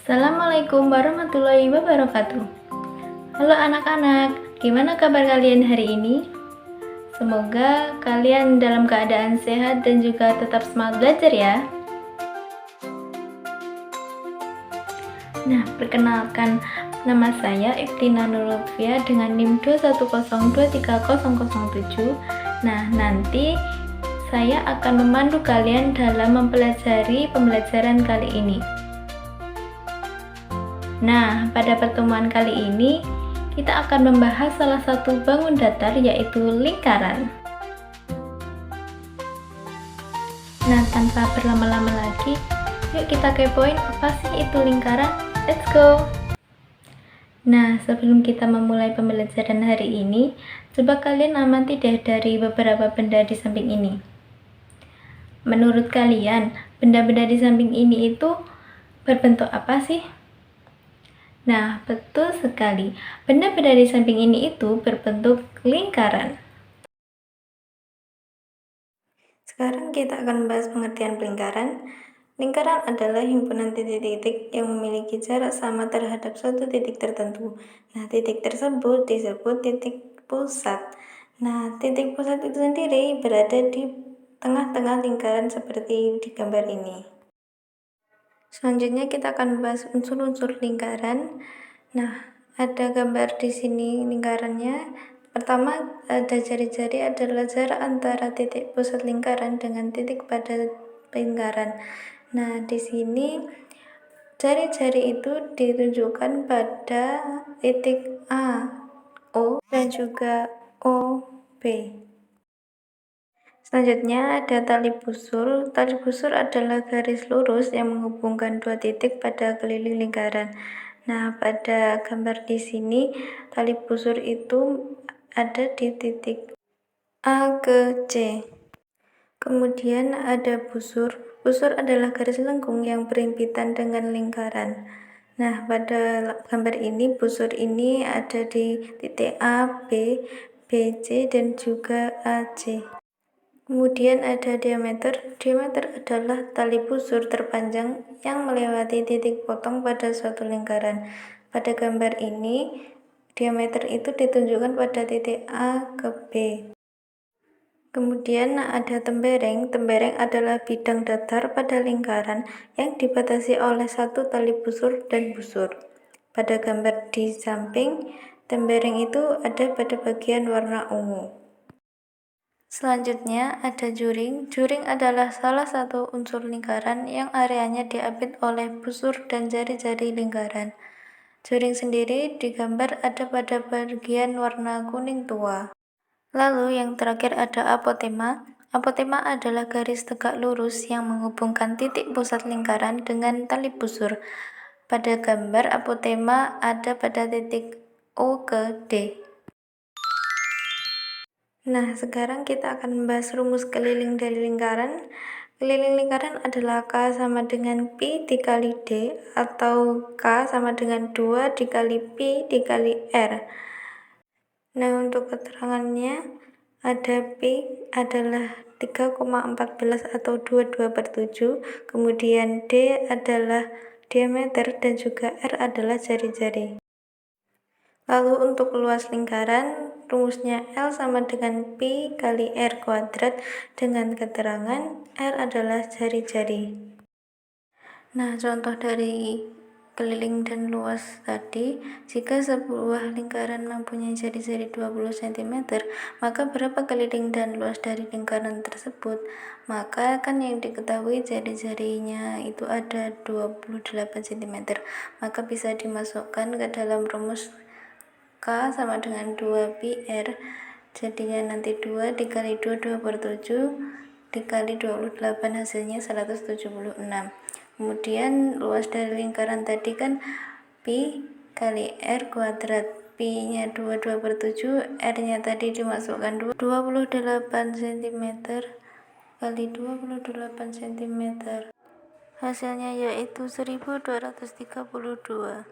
Assalamualaikum warahmatullahi wabarakatuh. Halo anak-anak, gimana kabar kalian hari ini? Semoga kalian dalam keadaan sehat dan juga tetap semangat belajar ya. Nah, perkenalkan, nama saya Iftina Nurlutfia dengan NIM 210230007. Nah, nanti saya akan memandu kalian dalam mempelajari pembelajaran kali ini. Nah, pada pertemuan kali ini kita akan membahas salah satu bangun datar, yaitu lingkaran. Nah, tanpa berlama-lama lagi, yuk kita kepoin apa sih itu lingkaran. Let's go! Nah, sebelum kita memulai pembelajaran hari ini, coba kalian amati deh dari beberapa benda di samping ini. Menurut kalian, benda-benda di samping ini itu berbentuk apa sih? Nah, betul sekali. Benda-benda di samping ini itu berbentuk lingkaran. Sekarang kita akan membahas pengertian lingkaran. Lingkaran adalah himpunan titik-titik yang memiliki jarak sama terhadap suatu titik tertentu. Nah, titik tersebut disebut titik pusat. Nah, titik pusat itu sendiri berada di tengah-tengah lingkaran seperti di gambar ini. Selanjutnya kita akan membahas unsur-unsur lingkaran. Nah, ada gambar di sini lingkarannya. Pertama, ada jari-jari adalah jarak antara titik pusat lingkaran dengan titik pada lingkaran. Nah, di sini jari-jari itu ditunjukkan pada titik A, O, dan juga O, B. Selanjutnya ada tali busur. Tali busur adalah garis lurus yang menghubungkan dua titik pada keliling lingkaran. Nah, pada gambar di sini tali busur itu ada di titik A ke C. Kemudian ada busur. Busur adalah garis lengkung yang berhimpitan dengan lingkaran. Nah, pada gambar ini busur ini ada di titik A, B, BC, dan juga AC. Kemudian ada diameter. Diameter adalah tali busur terpanjang yang melewati titik potong pada suatu lingkaran. Pada gambar ini, diameter itu ditunjukkan pada titik A ke B. Kemudian ada tembereng. Tembereng adalah bidang datar pada lingkaran yang dibatasi oleh satu tali busur dan busur. Pada gambar di samping, tembereng itu ada pada bagian warna ungu. Selanjutnya ada juring. Juring adalah salah satu unsur lingkaran yang areanya diapit oleh busur dan jari-jari lingkaran. Juring sendiri digambar ada pada bagian warna kuning tua. Lalu yang terakhir ada apotema. Apotema adalah garis tegak lurus yang menghubungkan titik pusat lingkaran dengan tali busur. Pada gambar apotema ada pada titik O ke D. Nah, sekarang kita akan membahas rumus keliling dari lingkaran. Keliling lingkaran adalah K sama dengan Pi dikali D, atau K sama dengan 2 dikali Pi dikali R. Nah, untuk keterangannya, ada Pi adalah 3,14 atau 22/7, kemudian D adalah diameter dan juga R adalah jari-jari. Lalu untuk luas lingkaran, rumusnya L sama dengan Pi kali R kuadrat dengan keterangan R adalah jari-jari. Nah, contoh dari keliling dan luas tadi, jika sebuah lingkaran mempunyai jari-jari 20 cm, maka berapa keliling dan luas dari lingkaran tersebut? Maka kan yang diketahui jari-jarinya itu ada 28 cm, maka bisa dimasukkan ke dalam rumus K sama dengan 2 pi R, jadinya nanti 2 dikali 2, 2/7 dikali 28, hasilnya 176. Kemudian luas dari lingkaran tadi kan pi kali R kuadrat, pi nya 2/7, R nya tadi dimasukkan 28 cm kali 28 cm, hasilnya yaitu 1232.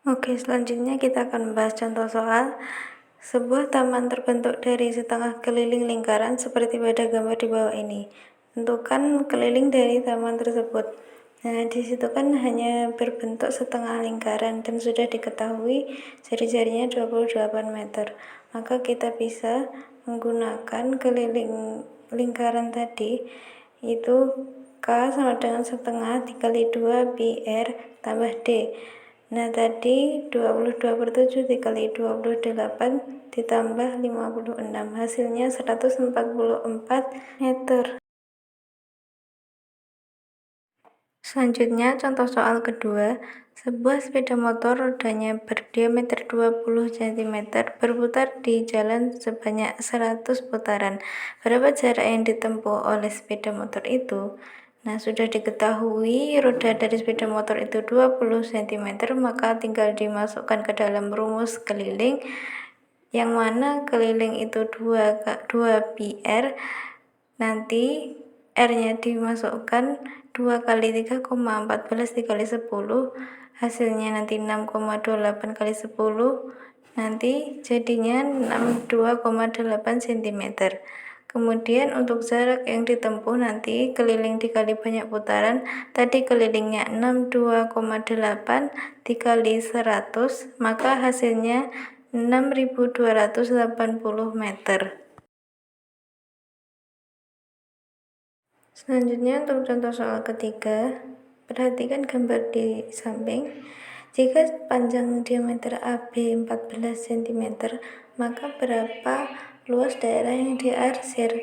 Oke, selanjutnya kita akan membahas contoh soal. Sebuah taman terbentuk dari setengah keliling lingkaran seperti pada gambar di bawah ini. Tentukan keliling dari taman tersebut. Nah, di situ kan hanya berbentuk setengah lingkaran dan sudah diketahui jari-jarinya 28 meter. Maka kita bisa menggunakan keliling lingkaran tadi, itu K sama dengan setengah dikali 2 pi R tambah D. Nah, tadi 22/7 dikali 28 ditambah 56, hasilnya 144 meter. Selanjutnya, contoh soal kedua, sebuah sepeda motor rodanya berdiameter 20 cm berputar di jalan sebanyak 100 putaran. Berapa jarak yang ditempuh oleh sepeda motor itu? Nah, sudah diketahui roda dari sepeda motor itu 20 cm, maka tinggal dimasukkan ke dalam rumus keliling, yang mana keliling itu 2 pi R. Nanti R-nya dimasukkan 2 kali 3,14 dikali 10, hasilnya nanti 6,28 kali 10, nanti jadinya 62,8 cm. Kemudian untuk jarak yang ditempuh nanti keliling dikali banyak putaran, tadi kelilingnya 62,8 dikali 100, maka hasilnya 6280 meter. Selanjutnya untuk contoh soal ketiga, perhatikan gambar di samping. Jika panjang diameter AB 14 cm, maka berapa luas daerah yang diarsir?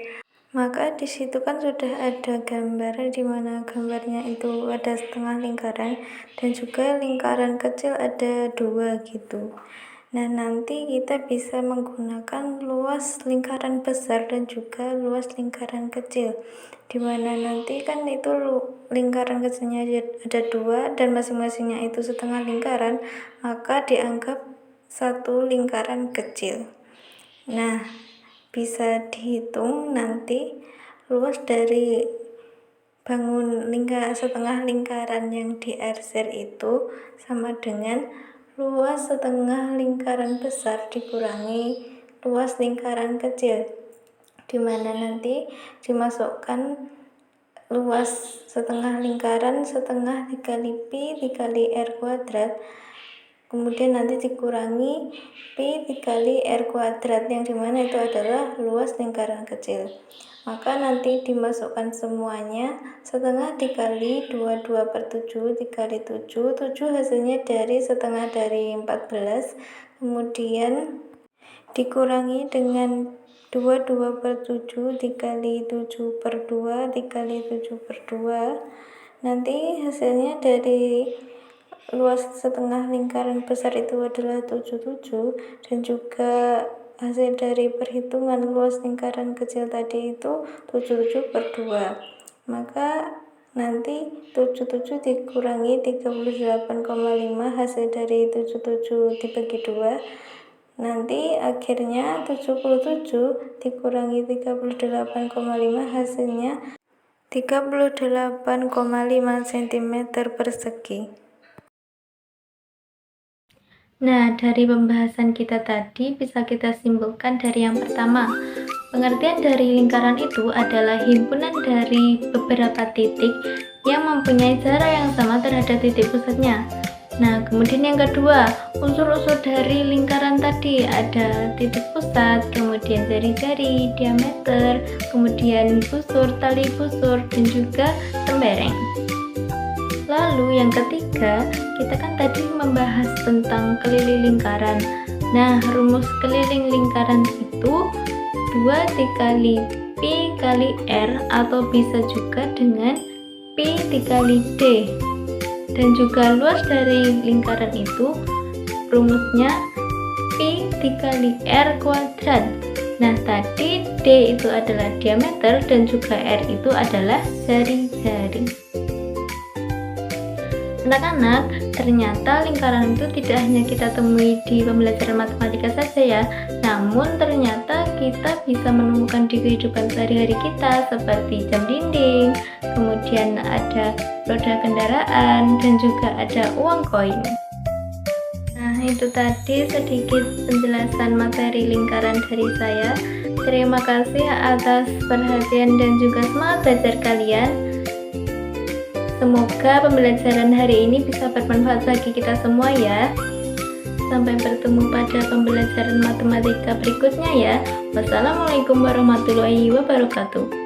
Maka di situ kan sudah ada gambar di mana gambarnya itu ada setengah lingkaran dan juga lingkaran kecil ada 2 gitu. Nah, nanti kita bisa menggunakan luas lingkaran besar dan juga luas lingkaran kecil, dimana nanti kan itu lingkaran kecilnya ada 2 dan masing-masingnya itu setengah lingkaran, maka dianggap satu lingkaran kecil. Nah, bisa dihitung nanti luas dari bangun setengah lingkaran yang diarsir itu sama dengan luas setengah lingkaran besar dikurangi luas lingkaran kecil, dimana nanti dimasukkan luas setengah lingkaran setengah dikali pi dikali R kuadrat, kemudian nanti dikurangi pi dikali R kuadrat, yang dimana itu adalah luas lingkaran kecil. Maka nanti dimasukkan semuanya, setengah dikali 22/7 dikali 7, 7 hasilnya dari setengah dari 14, kemudian dikurangi dengan 22/7 dikali 7/2 dikali 7/2, nanti hasilnya dari luas setengah lingkaran besar itu adalah 77, dan juga hasil dari perhitungan luas lingkaran kecil tadi itu 77/2. Maka nanti 77 dikurangi 38,5, hasil dari 77 dibagi 2, nanti akhirnya 77 dikurangi 38,5, hasilnya 38,5 cm persegi. Nah, dari pembahasan kita tadi bisa kita simpulkan dari yang pertama, pengertian dari lingkaran itu adalah himpunan dari beberapa titik yang mempunyai jarak yang sama terhadap titik pusatnya. Nah, kemudian yang kedua, unsur-unsur dari lingkaran tadi ada titik pusat, kemudian jari-jari, diameter, kemudian busur, tali busur, dan juga tembereng. Lalu yang ketiga, kita kan tadi membahas tentang keliling lingkaran. Nah, rumus keliling lingkaran itu 2 dikali pi kali R, atau bisa juga dengan pi dikali D. Dan juga luas dari lingkaran itu rumusnya pi dikali R kuadrat. Nah, tadi D itu adalah diameter dan juga R itu adalah jari-jari. Anak-anak, ternyata lingkaran itu tidak hanya kita temui di pembelajaran matematika saja ya, namun ternyata kita bisa menemukan di kehidupan sehari-hari kita seperti jam dinding, kemudian ada roda kendaraan, dan juga ada uang koin. Nah, itu tadi sedikit penjelasan materi lingkaran dari saya. Terima kasih atas perhatian dan juga semangat belajar kalian. Semoga pembelajaran hari ini bisa bermanfaat bagi kita semua ya. Sampai bertemu pada pembelajaran matematika berikutnya ya. Wassalamualaikum warahmatullahi wabarakatuh.